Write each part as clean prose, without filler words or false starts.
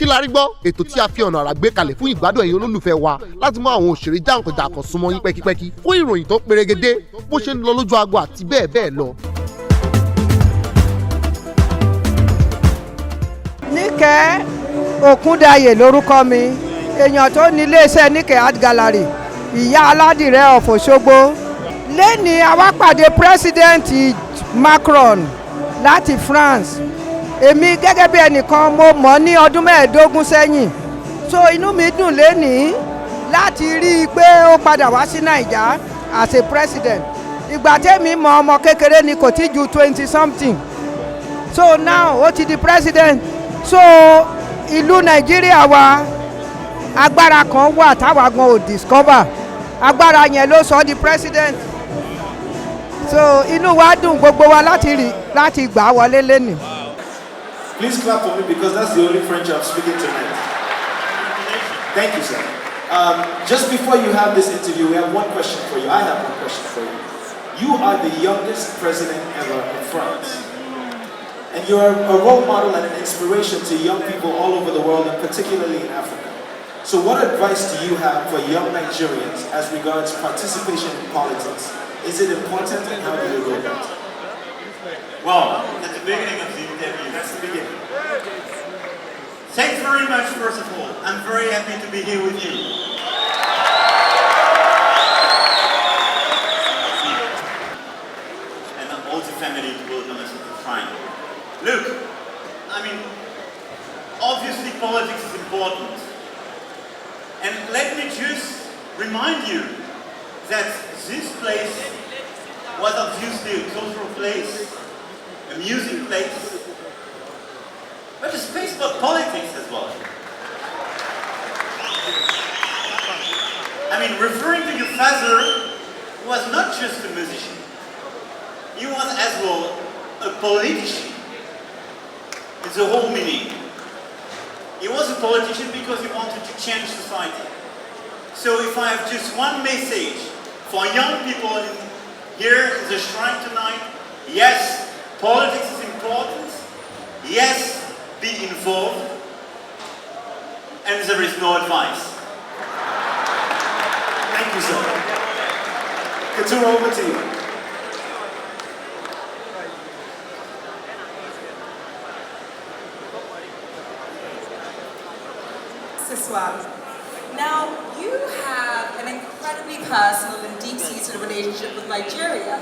Kilarigbo, ètò tí a fi ọ̀nà àrà gbé kalẹ̀ fún ìgbádùn ẹ̀yin olólùfẹ́ wa láti mú àwọn òṣèré jàǹkànjàǹkàn súnmọ́ yín pẹ́kípẹ́kí fún ìròyìn tó perégedé bó ṣe ń lọ lójú agbo àti bẹ́ẹ̀ bẹ́ẹ̀ lọ. Níkẹ́ Òkúndayè lórúkọ mi, èèyàn tó ní iléeṣẹ́ Níkẹ́ Art Gallery, ìyá aládìrẹ́ of Òṣogbo. Lẹ́ni àwa pàdé President Macron láti France. Èmi gẹ́gẹ́ bí ẹnìkan mo mọ̀ ní ọdún 15 sẹ́yìn. So inú mi dùn lẹ́ni láti rí i pé ó padà wá sí Naija as a president. Ìgbà tẹ́mi mọ ọmọ kékeré ni kò tí ju 20 something. So now ó ti di president. So ìlú Nàìjíríà wa agbára kan wà táwa gan ò discover. Agbára yẹn ló sọ di president. So inú wa dùn gbogbo wa láti gbà wọlé lẹ́nu. Please clap for me because that's the only French I'm speaking tonight. Thank you, sir. Just before you have this interview, we have one question for you. I have one question for you. You are the youngest president ever in France. And you're a role model and an inspiration to young people all over the world, and particularly in Africa. So what advice do you have for young Nigerians as regards participation in politics? Is it important, and how do you go about it? Well, at the beginning of the interview. That's the beginning. Thanks very much, first of all. I'm very happy to be here with you. And all the family to welcome us to the shrine. Look, I mean, obviously politics is important. And let me just remind you that this place was obviously a cultural place, a music place, but a space for politics as well. I mean, referring to your father, he was not just a musician. He was as well a politician. It's a whole meaning. He was a politician because he wanted to change society. So if I have just one message for young people here in the shrine tonight, yes, politics is important. Yes, be involved. And there is no advice. Thank you, sir. Katura, over to you. Now, you have an incredibly personal and deep-seated relationship with Nigeria,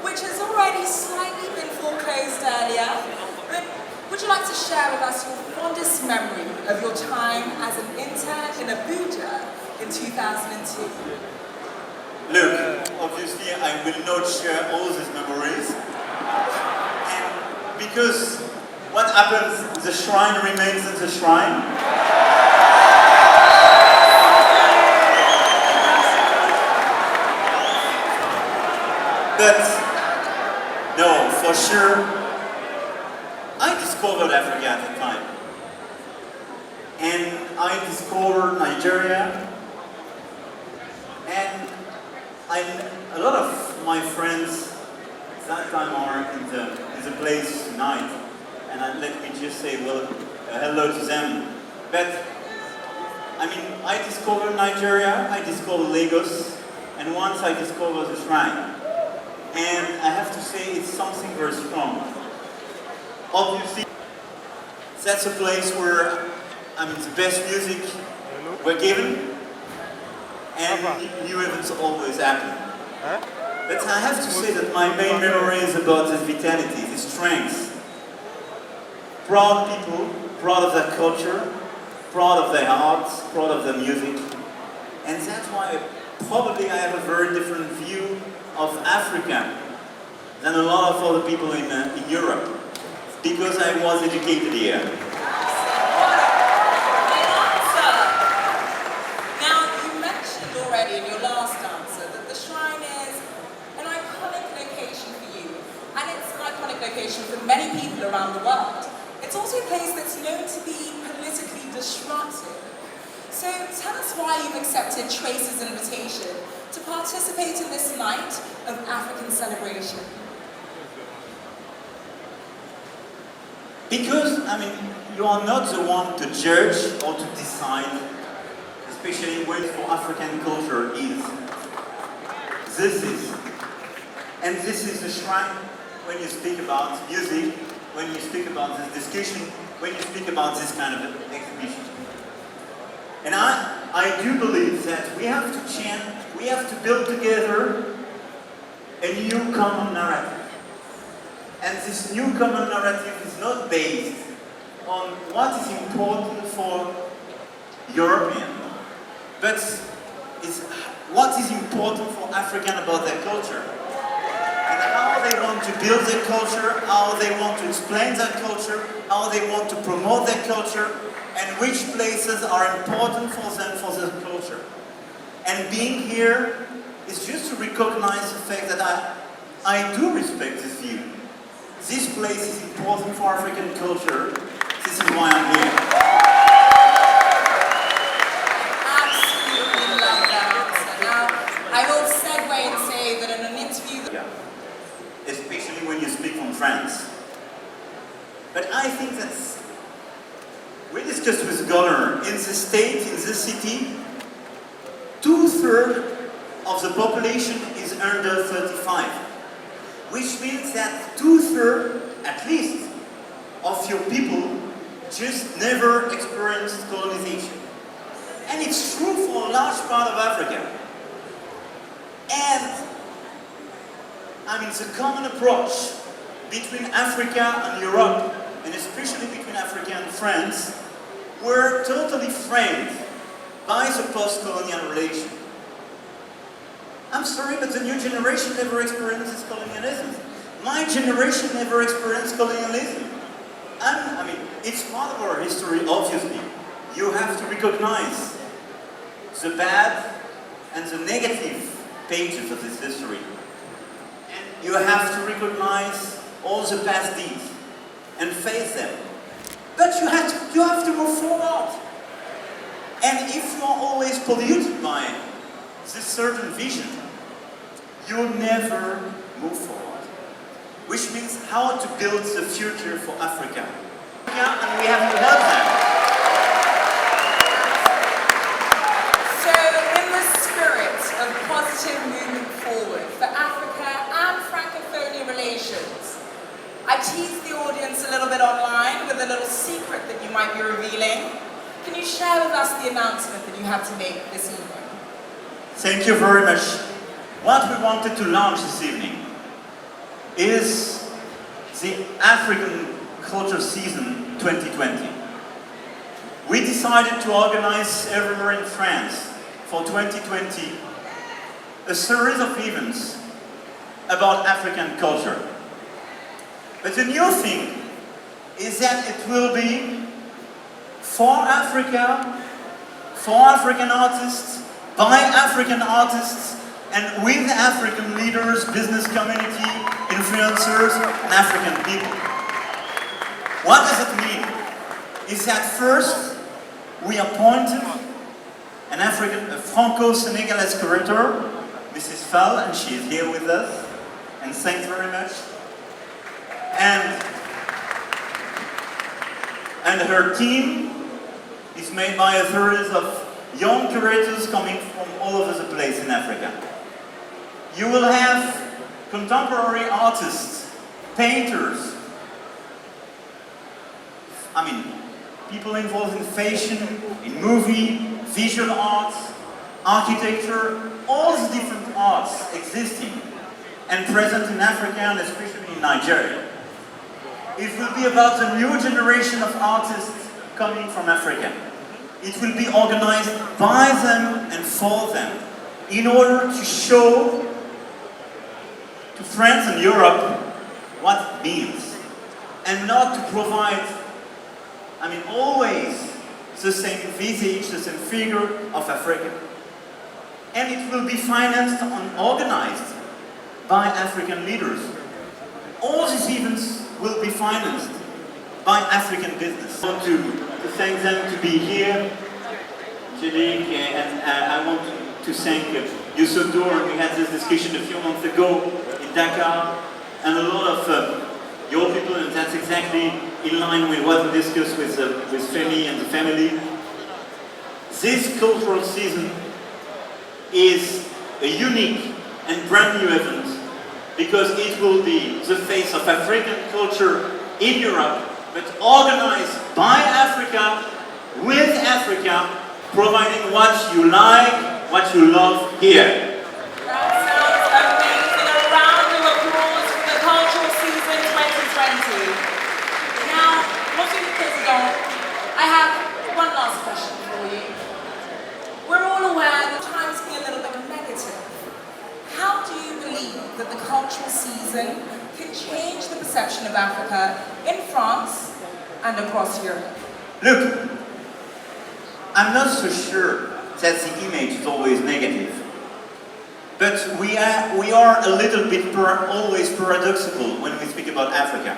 which has already slightly been foreclosed earlier. But would you like to share with us your fondest memory of your time as an intern in Abuja in 2002? Look, obviously I will not share all these memories. And because what happens, the shrine remains in the shrine. But, no, for sure, I discovered Africa at the time. And I discovered Nigeria. And a lot of my friends that time are in the place tonight. And let me just say hello to them. But, I mean, I discovered Nigeria, I discovered Lagos, and once I discovered the shrine. And I have to say it's something very strong. Obviously, that's a place where the best music were given, and new events always happen. But I have to say that my main memory is about this vitality, this strength. Proud people, proud of their culture, proud of their arts, proud of their music. And that's why probably I have a very different view of Africa than a lot of other people in Europe, because I was educated here. Now, you mentioned already in your last answer that the shrine is an iconic location for you, and it's an iconic location for many people around the world. It's also a place that's known to be politically disruptive. So tell us why you've accepted Trace's invitation to participate in this night of African celebration. Because, I mean, you are not the one to judge or to decide, especially when for African culture is. This is. And this is the shrine when you speak about music, when you speak about this discussion, when you speak about this kind of exhibition. And I do believe that we have to chant, we have to build together a new common narrative. And this new common narrative is not based on what is important for European, but is what is important for African about their culture. And how they want to build their culture, how they want to explain their culture, how they want to promote their culture, and which places are important for them for their culture. And being here is just to recognize the fact that I do respect this view. This place is important for African culture. This is why I'm here. Absolutely love that answer. Now, I will segue and say that in an interview that Especially when you speak from France. But I think that we discussed with Governor, in the state, in the city, 2/3 of the population is under 35. Which means that 2/3, at least, of your people just never experienced colonization. And it's true for a large part of Africa. And I mean, the common approach between Africa and Europe, and especially between Africa and France, were totally framed by the post-colonial relation. I'm sorry, but the new generation never experienced this colonialism. My generation never experienced colonialism. I mean, it's part of our history, obviously. You have to recognize the bad and the negative pages of this history. You have to recognize all the past deeds and face them. But you have to move forward. And if you are always polluted by this certain vision, you'll never move forward. Which means how to build the future for Africa. And we have to help them. So, in the spirit of positive movement forward for Africa and Francophonia relations, I teased the audience a little bit online with a little secret that you might be revealing. Can you share with us the announcement that you had to make this evening? Thank you very much. What we wanted to launch this evening is the African Culture Season 2020. We decided to organize everywhere in France for 2020 a series of events about African culture. But the new thing is that it will be for Africa, for African artists, by African artists, and with African leaders, business community, influencers, and African people. What does it mean? Is that first, we appointed a Franco-Senegalese curator, Mrs. Fela, and she is here with us, and thanks very much. And her team is made by a series of young curators coming from all over the place in Africa. You will have contemporary artists, painters, people involved in fashion, in movie, visual arts, architecture, all the different arts existing and present in Africa and especially in Nigeria. It will be about a new generation of artists coming from Africa. It will be organized by them and for them in order to show to France and Europe what it means and not to provide, always the same visage, the same figure of Africa. And it will be financed and organized by African leaders. All these events will be financed by African business. I want to thank them to be here today, and I want to thank Youssef Dour. We had this discussion a few months ago in Dakar, and a lot of your people, and that's exactly in line with what we discussed with Femi and the family, this cultural season is a unique and brand new event because it will be the face of African culture in Europe, but organized by Africa, with Africa, providing what you like, what you love here. That sounds amazing. A round of applause for the Cultural Season 2020. Now, Monsieur le Président, I have one last question for you. We're all aware that times can be a little bit negative. How do you believe that the cultural season can change the perception of Africa in France and across Europe? Look, I'm not so sure that the image is always negative, but we are a little bit always paradoxical when we speak about Africa.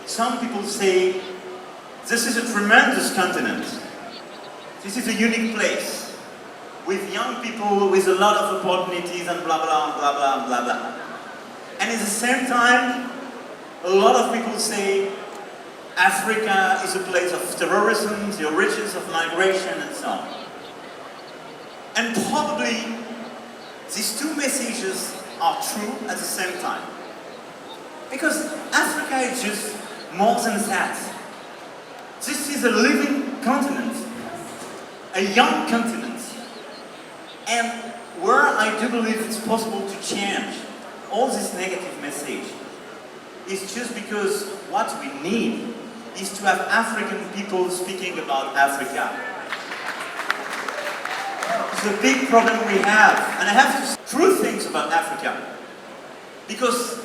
Some people say, this is a tremendous continent, this is a unique place, with young people, with a lot of opportunities and blah blah blah blah blah blah. And at the same time, a lot of people say Africa is a place of terrorism, the origins of migration and so on. And probably these two messages are true at the same time. Because Africa is just more than that. This is a living continent, a young continent. And where I do believe it's possible to change all this negative message is just because what we need is to have African people speaking about Africa. It's a big problem we have, and I have to say true things about Africa. Because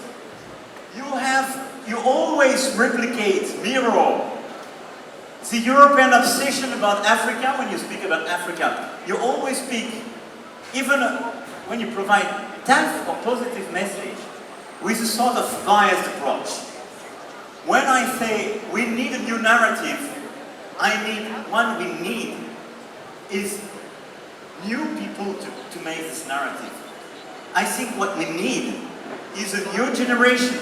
you always replicate, mirror the European obsession about Africa when you speak about Africa. You always speak, even when you provide tough or positive message, with a sort of biased approach. When I say we need a new narrative, what we need is new people to make this narrative. I think what we need is a new generation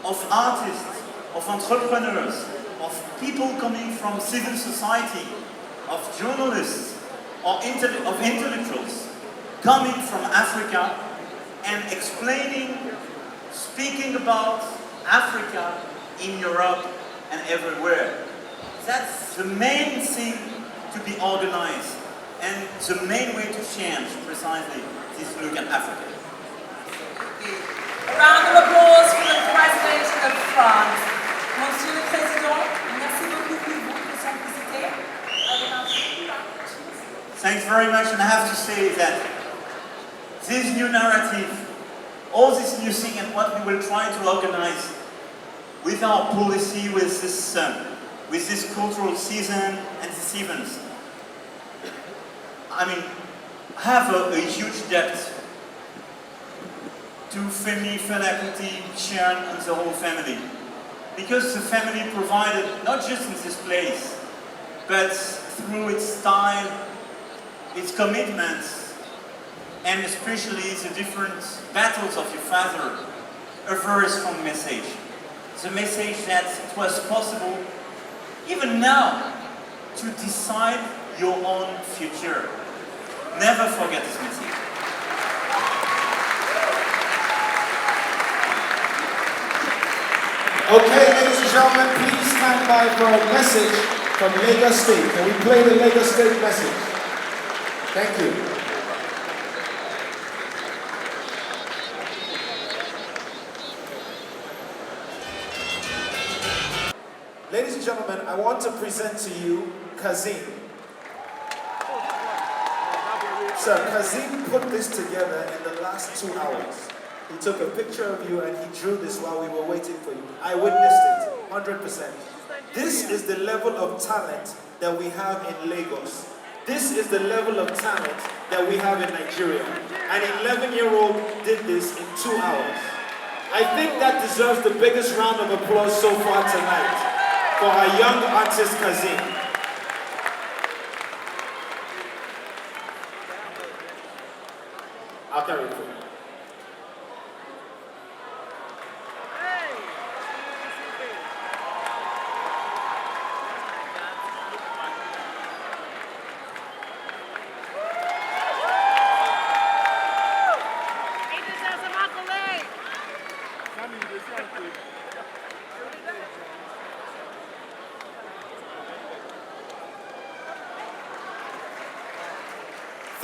of artists, of entrepreneurs, of people coming from civil society, of journalists, or of intellectuals, coming from Africa and explaining, speaking about Africa in Europe and everywhere. That's the main thing to be organized and the main way to change precisely this look at Africa. A round of applause for the President of France. Monsieur le Président, merci beaucoup pour votre simplicité. Thanks very much, and I have to say that this new narrative, all this new thing and what we will try to organize with our policy, with this cultural season and these events, I have a huge debt to Femi, Fela, Kuti, Sharon and the whole family. Because the family provided, not just in this place, but through its style, its commitments, and especially the different battles of your father, a very strong message. The message that it was possible, even now, to decide your own future. Never forget this message. Okay, ladies and gentlemen, please stand by for a message from Lagos State. Can we play the Lagos State message? Thank you. Ladies and gentlemen, I want to present to you Kazeem. Sir, Kazeem put this together in the last 2 hours. He took a picture of you and he drew this while we were waiting for you. I witnessed it, 100%. This is the level of talent that we have in Lagos. This is the level of talent that we have in Nigeria. An 11-year-old did this in 2 hours. I think that deserves the biggest round of applause so far tonight for our young artist Kazeem. I'll carry it for you.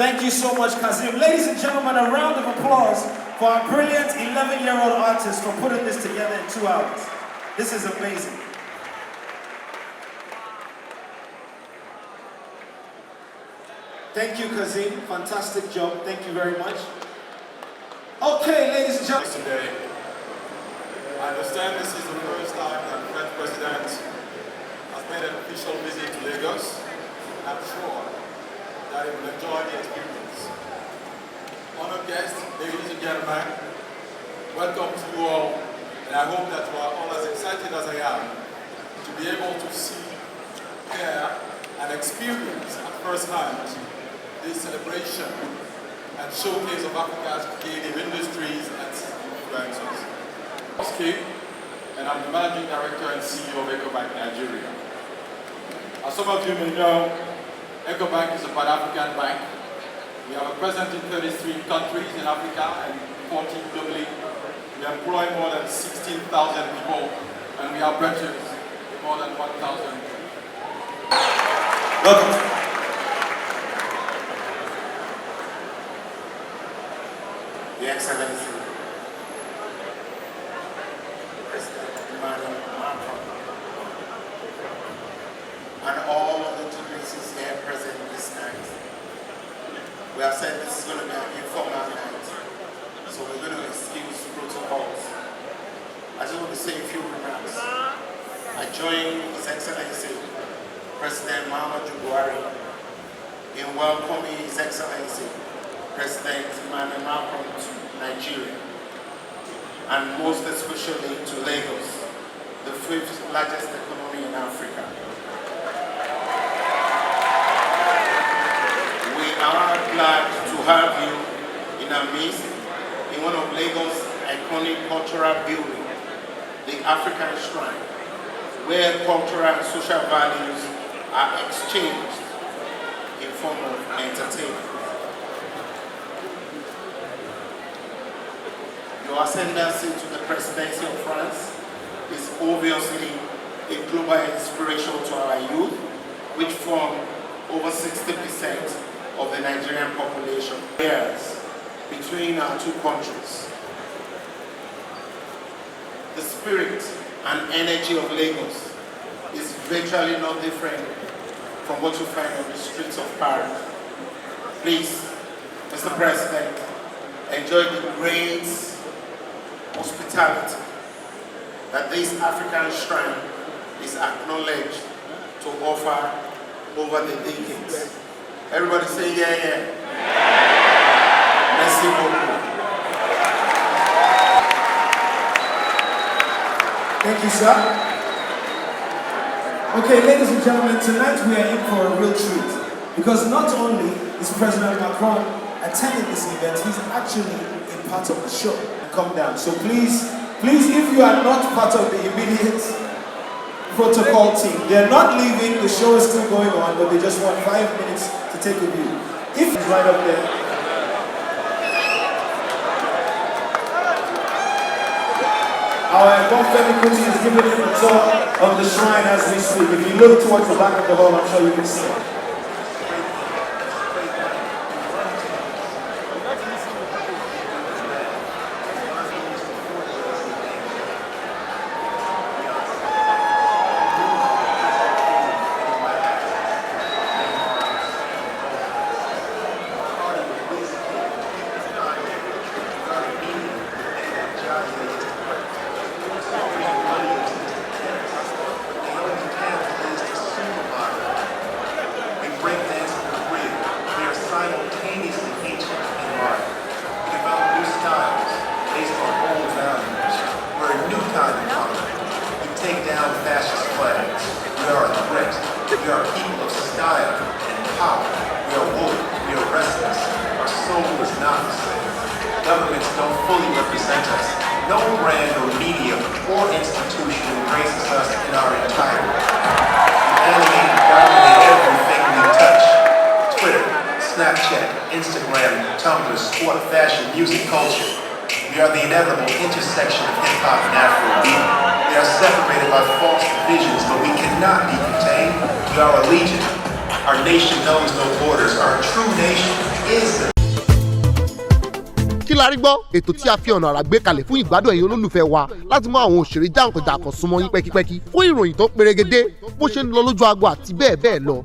Thank you so much, Kazeem. Ladies and gentlemen, a round of applause for our brilliant 11-year-old artist for putting this together in 2 hours. This is amazing. Thank you, Kazeem. Fantastic job. Thank you very much. Okay, ladies and gentlemen. Today, I understand this is the first time that the French president has made an official visit to Lagos. I'm sure that he will enjoy the experience. Honored guests, ladies and gentlemen, welcome to you all, and I hope that you are all as excited as I am to be able to see, hear, and experience at first hand this celebration and showcase of Africa's creative industries and influencers. And I'm the Managing Director and CEO of EcoBank Nigeria. As some of you may know, EcoBank is a Pan-African bank. We have a presence in 33 countries in Africa and 14 globally. We employ more than 16,000 people, and we have branches in more than 1,000. Welcome. Your Excellency, President Emmanuel Macron, and all of the dignitaries here present this night. We have said this is going to be an informal night, so we're going to excuse protocols. I just want to say a few remarks. I join His Excellency, President Muhammadu Buhari, in welcoming His Excellency, President Emmanuel Macron to Nigeria, and most especially to Lagos, the 5th largest economy in Africa. We are glad to have you in our midst in one of Lagos' iconic cultural buildings, the African Shrine, where cultural and social values are exchanged in form of entertainment. Your ascendancy to the presidency of France is obviously a global inspiration to our youth, which form over 60% of the Nigerian population. Years between our two countries. The spirit and energy of Lagos is virtually no different from what you find on the streets of Paris. Please, Mr. President, enjoy the great hospitality that this African shrine is acknowledged to offer over the decades. Everybody say yeah, yeah. Merci beaucoup. Thank you, sir. Okay, ladies and gentlemen, tonight we are in for a real treat, because not only is President Macron attending this event, he's actually a part of the show. Come down. So please, if you are not part of the immediate protocol team, they're not leaving, the show is still going on, but they just want 5 minutes to take a view. If it's right up there. Our borne Kuti is giving you a tour of the shrine as we speak. If you look towards the back of the hall, I'm sure you can see it. We are separated by false divisions, but we cannot be contained. We are a legion. Our nation knows no borders. Our true nation is the Kilarigbo, ètò tí a fi ọ̀nà àrà gbé kalẹ̀ fún ìgbádùn ẹ̀yin olólùfẹ́ wa láti mú àwọn òṣèré jàǹkànjàǹkàn súnmọ́ yín pẹ́kípẹ́kí fún ìròyìn tó perégedé bó ṣe ń lọ lójú agbo àti bẹ́ẹ̀ bẹ́ẹ̀ lọ.